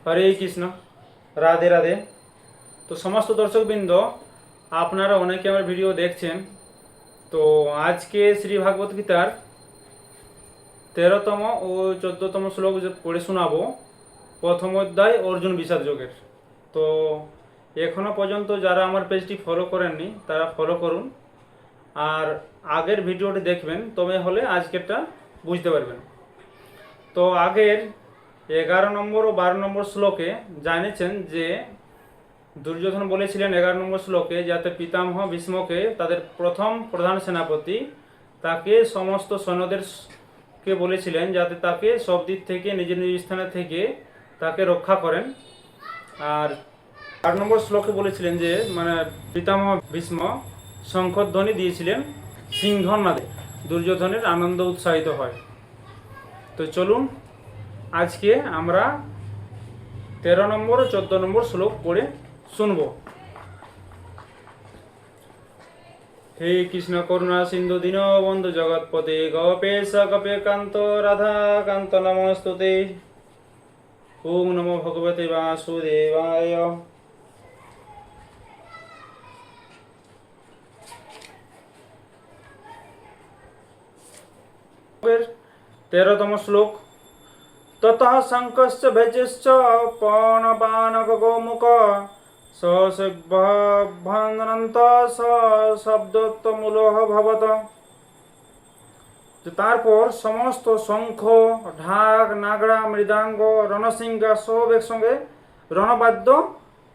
হরে কৃষ্ণ, রাধে রাধে। তো সমস্ত দর্শকবৃন্দ, আপনারা অনেকে আমার ভিডিও দেখছেন। তো আজকে শ্রী ভাগবত গীতার 13তম ও 14তম শ্লোক পড়ে শোনাবো। প্রথম অধ্যায় অর্জুন বিষাদ যোগের। তো এখনো পর্যন্ত যারা আমার পেজটি ফলো করেননি তারা ফলো করুন, আর আগের ভিডিওটি দেখবেন, তবে হলে আজকেরটা বুঝতে পারবেন। তো আগের 11 নম্বর ও 12 নম্বর শ্লোকে জানিয়েছেন যে দুর্যোধন বলেছিলেন 11 নম্বর শ্লোকে, যাতে পিতামহ ভীষ্মকে, তাদের প্রথম প্রধান সেনাপতি, তাকে সমস্ত সৈন্যদেরকে বলেছিলেন যাতে তাকে সব দিক থেকে নিজের নিজ স্থানে থেকে তাকে রক্ষা করেন। আর 8 নম্বর শ্লোকে বলেছিলেন যে পিতামহ ভীষ্ম শঙ্খধ্বনি দিয়েছিলেন সিংহনাদে, দুর্যোধনের আনন্দ উৎসাহিত হয়। তো চলুন আজকে আমরা 13 নম্বর ও 14 নম্বর শ্লোক পড়ে শুনব। হে কৃষ্ণ করুণা সিন্ধু দীনবন্ধু জগৎপতে গোপেশ গোপীকান্ত রাধা কান্ত নমস্তুতে। ওম নমো ভগবতে বাসুদেবায়। 13তম শ্লোক। ততঃ শঙ্কশ্চ ভেজশ্চ পণপানক গোমুখ সশব্দভ্রান্ত শব্দোত্তমূলঃ ভবত। তারপর সমস্ত শঙ্খ, ঢাক, নাগড়া, মৃদাঙ্গ, রণসিংহা সব একসঙ্গে রণবাদ্য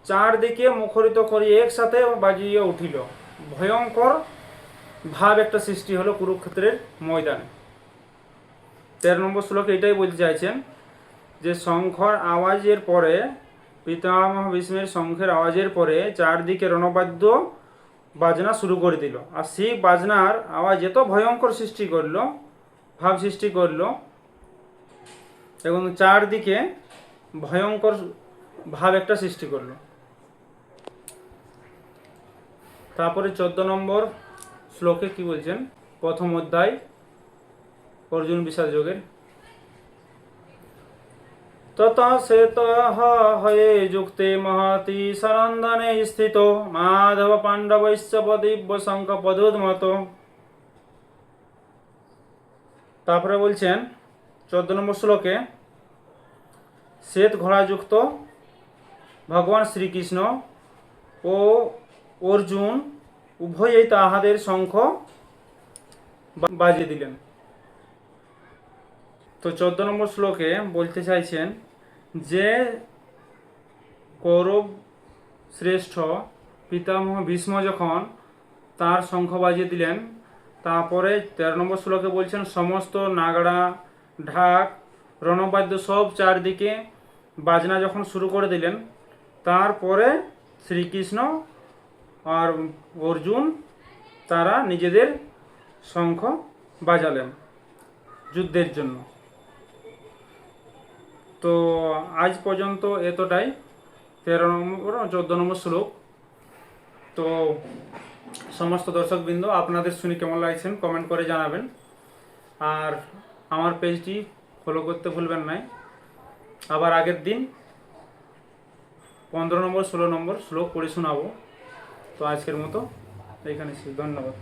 চারদিকে মুখরিত করে একসাথে বাজিয়ে উঠিল। ভয়ঙ্কর ভাব একটা সৃষ্টি হলো কুরুক্ষেত্রের ময়দানে। 13 নম্বর শ্লোকে এটাই বলতে চাইছেন যে শঙ্খর আওয়াজের পরে, পিতামহ ভীষ্মের শঙ্খের আওয়াজের পরে চারদিকে রণবাদ্য বাজনা শুরু করে দিল। আর সেই বাজনার আওয়াজ এত ভয়ঙ্কর সৃষ্টি করলো, ভাব সৃষ্টি করলো, এবং চারদিকে ভয়ঙ্কর ভাব একটা সৃষ্টি করলো। তারপরে 14 নম্বর শ্লোকে কি বলছেন? প্রথম অধ্যায় অর্জুন বিষাদ যোগের। ততঃ শ্বেতঃ হয়ে যুক্তে মহতি সনন্দনে স্থিত মাধব পাণ্ডবৈশ্চ দিব্য শঙ্খ পদোদ্মত। তারপরে বলছেন 14 নম্বর শ্লোকে, শ্বেত ঘোড়াযুক্ত ভগবান শ্রীকৃষ্ণ ও অর্জুন উভয়েই তাহাদের শঙ্খ বাজিয়ে দিলেন। তো 14 নম্বর শ্লোকে বলতে চাইছেন যে কৌরব শ্রেষ্ঠ পিতামহ ভীষ্ম যখন তার শঙ্খ বাজিয়ে দিলেন, তারপরে 13 নম্বর শ্লোকে বলছেন সমস্ত নাগড়া, ঢাক, রণবাদ্য সব চারদিকে বাজনা যখন শুরু করে দিলেন, তারপরে শ্রীকৃষ্ণ আর অর্জুন তারা নিজেদের শঙ্খ বাজালেন যুদ্ধের জন্য। তো আজ পর্যন্ত এতটাই, 13 নম্বর 14 নম্বর শ্লোক। তো সমস্ত দর্শকবৃন্দ, আপনাদের শুনে কেমন লাগছেন কমেন্ট করে জানাবেন, আর আমার পেজটি ফলো করতে ভুলবেন না। আবার আগের দিন 15 নম্বর 16 নম্বর শ্লোক পড়ে শোনাবো। তো আজকের মতো এইখানে শেষ। ধন্যবাদ।